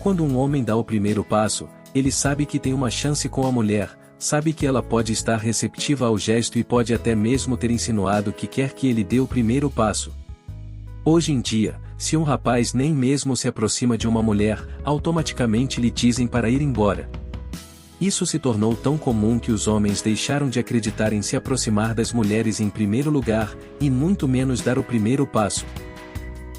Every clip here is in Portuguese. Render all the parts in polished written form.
Quando um homem dá o primeiro passo, ele sabe que tem uma chance com a mulher, sabe que ela pode estar receptiva ao gesto e pode até mesmo ter insinuado que quer que ele dê o primeiro passo. Hoje em dia, se um rapaz nem mesmo se aproxima de uma mulher, automaticamente lhe dizem para ir embora. Isso se tornou tão comum que os homens deixaram de acreditar em se aproximar das mulheres em primeiro lugar, e muito menos dar o primeiro passo.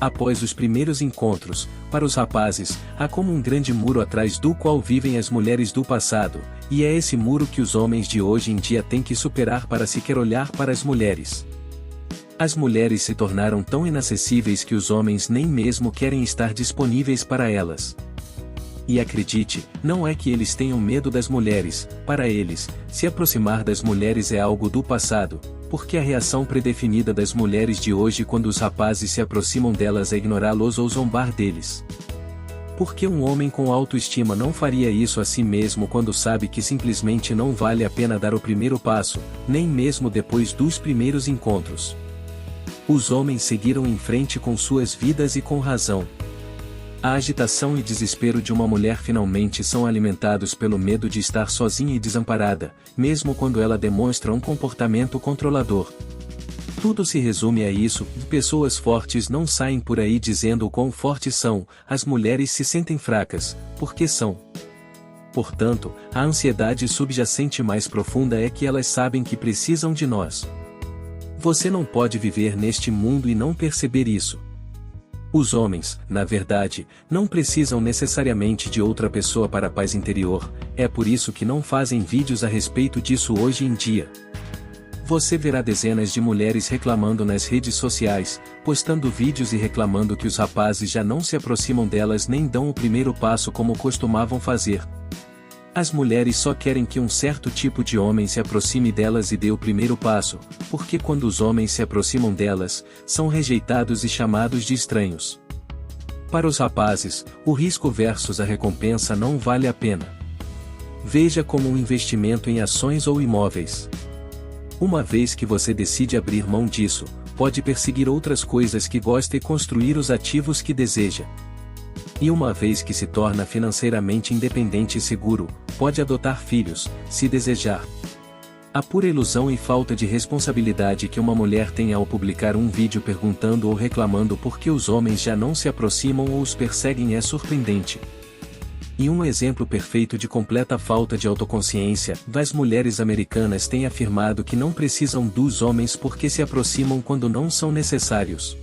Após os primeiros encontros, para os rapazes, há como um grande muro atrás do qual vivem as mulheres do passado, e é esse muro que os homens de hoje em dia têm que superar para sequer olhar para as mulheres. As mulheres se tornaram tão inacessíveis que os homens nem mesmo querem estar disponíveis para elas. E acredite, não é que eles tenham medo das mulheres, para eles, se aproximar das mulheres é algo do passado, porque a reação predefinida das mulheres de hoje quando os rapazes se aproximam delas é ignorá-los ou zombar deles. Porque um homem com autoestima não faria isso a si mesmo quando sabe que simplesmente não vale a pena dar o primeiro passo, nem mesmo depois dos primeiros encontros. Os homens seguiram em frente com suas vidas e com razão. A agitação e desespero de uma mulher finalmente são alimentados pelo medo de estar sozinha e desamparada, mesmo quando ela demonstra um comportamento controlador. Tudo se resume a isso: pessoas fortes não saem por aí dizendo o quão fortes são, as mulheres se sentem fracas, porque são. Portanto, a ansiedade subjacente mais profunda é que elas sabem que precisam de nós. Você não pode viver neste mundo e não perceber isso. Os homens, na verdade, não precisam necessariamente de outra pessoa para a paz interior, é por isso que não fazem vídeos a respeito disso hoje em dia. Você verá dezenas de mulheres reclamando nas redes sociais, postando vídeos e reclamando que os rapazes já não se aproximam delas nem dão o primeiro passo como costumavam fazer. As mulheres só querem que um certo tipo de homem se aproxime delas e dê o primeiro passo, porque quando os homens se aproximam delas, são rejeitados e chamados de estranhos. Para os rapazes, o risco versus a recompensa não vale a pena. Veja como um investimento em ações ou imóveis. Uma vez que você decide abrir mão disso, pode perseguir outras coisas que gosta e construir os ativos que deseja. E uma vez que se torna financeiramente independente e seguro, pode adotar filhos, se desejar. A pura ilusão e falta de responsabilidade que uma mulher tem ao publicar um vídeo perguntando ou reclamando por que os homens já não se aproximam ou os perseguem é surpreendente. E um exemplo perfeito de completa falta de autoconsciência, as mulheres americanas têm afirmado que não precisam dos homens porque se aproximam quando não são necessários.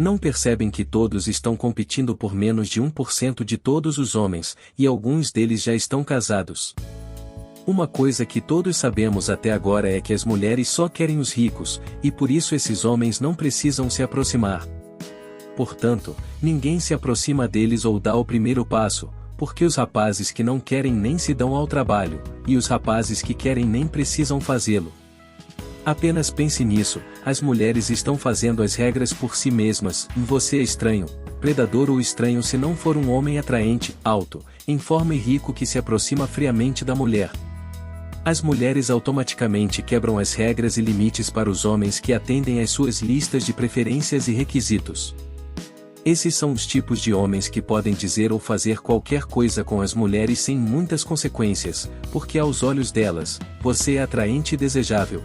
Não percebem que todos estão competindo por menos de 1% de todos os homens, e alguns deles já estão casados. Uma coisa que todos sabemos até agora é que as mulheres só querem os ricos, e por isso esses homens não precisam se aproximar. Portanto, ninguém se aproxima deles ou dá o primeiro passo, porque os rapazes que não querem nem se dão ao trabalho, e os rapazes que querem nem precisam fazê-lo. Apenas pense nisso, as mulheres estão fazendo as regras por si mesmas, você é estranho, predador ou estranho se não for um homem atraente, alto, em forma e rico que se aproxima friamente da mulher. As mulheres automaticamente quebram as regras e limites para os homens que atendem às suas listas de preferências e requisitos. Esses são os tipos de homens que podem dizer ou fazer qualquer coisa com as mulheres sem muitas consequências, porque aos olhos delas, você é atraente e desejável.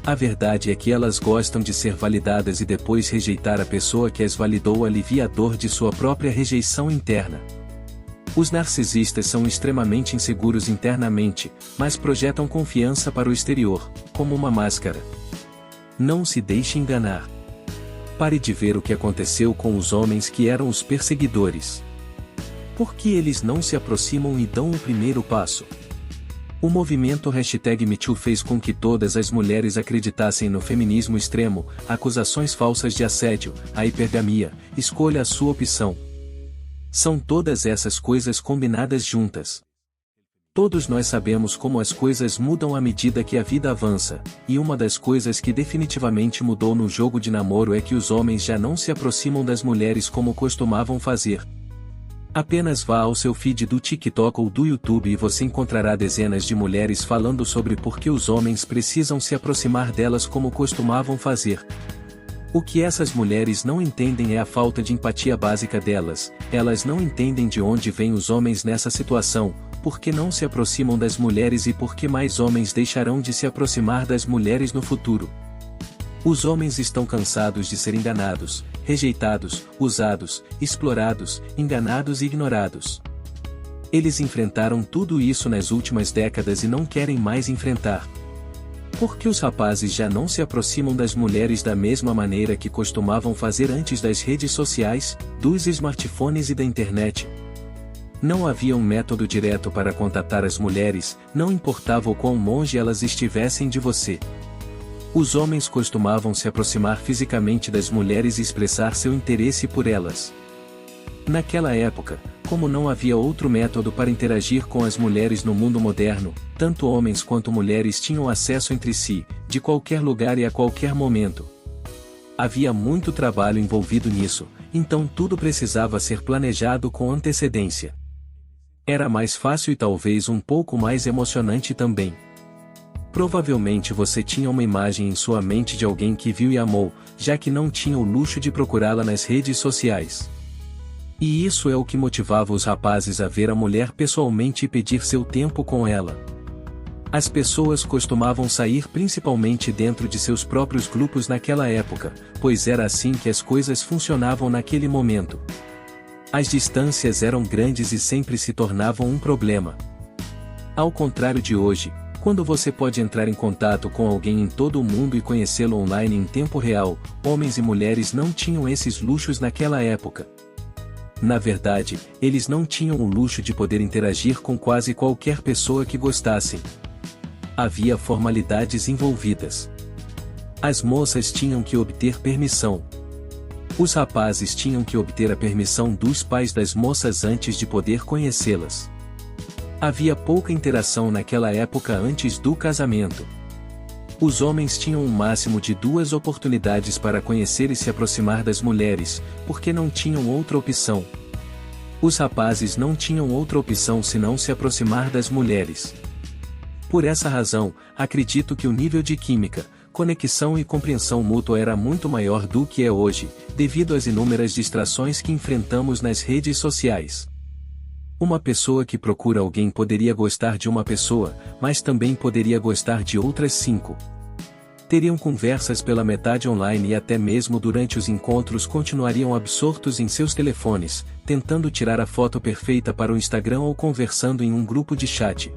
A verdade é que elas gostam de ser validadas e depois rejeitar a pessoa que as validou alivia a dor de sua própria rejeição interna. Os narcisistas são extremamente inseguros internamente, mas projetam confiança para o exterior, como uma máscara. Não se deixe enganar. Pare de ver o que aconteceu com os homens que eram os perseguidores. Por que eles não se aproximam e dão o primeiro passo? O movimento #MeToo fez com que todas as mulheres acreditassem no feminismo extremo, acusações falsas de assédio, a hipergamia, escolha a sua opção. São todas essas coisas combinadas juntas. Todos nós sabemos como as coisas mudam à medida que a vida avança, e uma das coisas que definitivamente mudou no jogo de namoro é que os homens já não se aproximam das mulheres como costumavam fazer. Apenas vá ao seu feed do TikTok ou do YouTube e você encontrará dezenas de mulheres falando sobre por que os homens precisam se aproximar delas como costumavam fazer. O que essas mulheres não entendem é a falta de empatia básica delas. Elas não entendem de onde vêm os homens nessa situação, por que não se aproximam das mulheres e por que mais homens deixarão de se aproximar das mulheres no futuro. Os homens estão cansados de ser enganados, rejeitados, usados, explorados, enganados e ignorados. Eles enfrentaram tudo isso nas últimas décadas e não querem mais enfrentar. Por que os rapazes já não se aproximam das mulheres da mesma maneira que costumavam fazer antes das redes sociais, dos smartphones e da internet? Não havia um método direto para contatar as mulheres, não importava o quão longe elas estivessem de você. Os homens costumavam se aproximar fisicamente das mulheres e expressar seu interesse por elas. Naquela época, como não havia outro método para interagir com as mulheres no mundo moderno, tanto homens quanto mulheres tinham acesso entre si, de qualquer lugar e a qualquer momento. Havia muito trabalho envolvido nisso, então tudo precisava ser planejado com antecedência. Era mais fácil e talvez um pouco mais emocionante também. Provavelmente você tinha uma imagem em sua mente de alguém que viu e amou, já que não tinha o luxo de procurá-la nas redes sociais. E isso é o que motivava os rapazes a ver a mulher pessoalmente e pedir seu tempo com ela. As pessoas costumavam sair principalmente dentro de seus próprios grupos naquela época, pois era assim que as coisas funcionavam naquele momento. As distâncias eram grandes e sempre se tornavam um problema. Ao contrário de hoje, quando você pode entrar em contato com alguém em todo o mundo e conhecê-lo online em tempo real, homens e mulheres não tinham esses luxos naquela época. Na verdade, eles não tinham o luxo de poder interagir com quase qualquer pessoa que gostassem. Havia formalidades envolvidas. As moças tinham que obter permissão. Os rapazes tinham que obter a permissão dos pais das moças antes de poder conhecê-las. Havia pouca interação naquela época antes do casamento. Os homens tinham um máximo de 2 oportunidades para conhecer e se aproximar das mulheres, porque não tinham outra opção. Os rapazes não tinham outra opção senão se aproximar das mulheres. Por essa razão, acredito que o nível de química, conexão e compreensão mútua era muito maior do que é hoje, devido às inúmeras distrações que enfrentamos nas redes sociais. Uma pessoa que procura alguém poderia gostar de uma pessoa, mas também poderia gostar de outras 5. Teriam conversas pela metade online e até mesmo durante os encontros continuariam absortos em seus telefones, tentando tirar a foto perfeita para o Instagram ou conversando em um grupo de chat.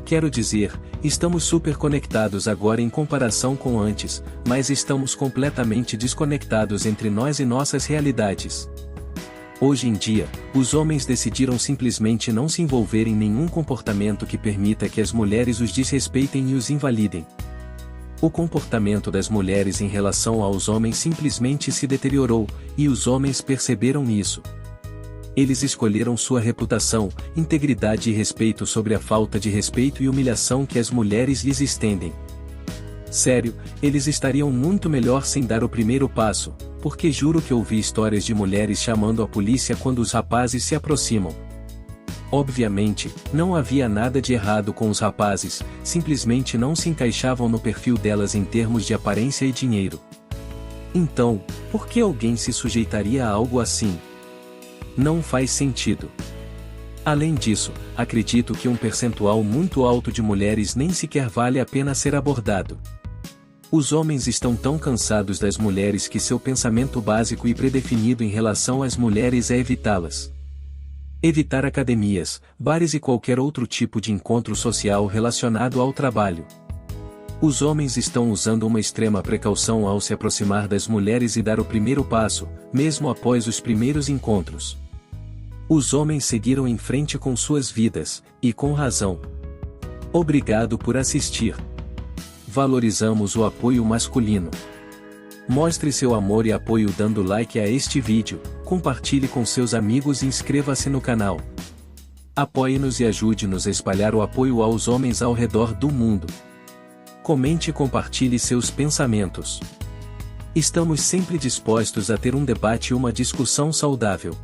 Quero dizer, estamos super conectados agora em comparação com antes, mas estamos completamente desconectados entre nós e nossas realidades. Hoje em dia, os homens decidiram simplesmente não se envolver em nenhum comportamento que permita que as mulheres os desrespeitem e os invalidem. O comportamento das mulheres em relação aos homens simplesmente se deteriorou, e os homens perceberam isso. Eles escolheram sua reputação, integridade e respeito sobre a falta de respeito e humilhação que as mulheres lhes estendem. Sério, eles estariam muito melhor sem dar o primeiro passo, porque juro que ouvi histórias de mulheres chamando a polícia quando os rapazes se aproximam. Obviamente, não havia nada de errado com os rapazes, simplesmente não se encaixavam no perfil delas em termos de aparência e dinheiro. Então, por que alguém se sujeitaria a algo assim? Não faz sentido. Além disso, acredito que um percentual muito alto de mulheres nem sequer vale a pena ser abordado. Os homens estão tão cansados das mulheres que seu pensamento básico e predefinido em relação às mulheres é evitá-las. Evitar academias, bares e qualquer outro tipo de encontro social relacionado ao trabalho. Os homens estão usando uma extrema precaução ao se aproximar das mulheres e dar o primeiro passo, mesmo após os primeiros encontros. Os homens seguiram em frente com suas vidas, e com razão. Obrigado por assistir. Valorizamos o apoio masculino. Mostre seu amor e apoio dando like a este vídeo, compartilhe com seus amigos e inscreva-se no canal. Apoie-nos e ajude-nos a espalhar o apoio aos homens ao redor do mundo. Comente e compartilhe seus pensamentos. Estamos sempre dispostos a ter um debate e uma discussão saudável.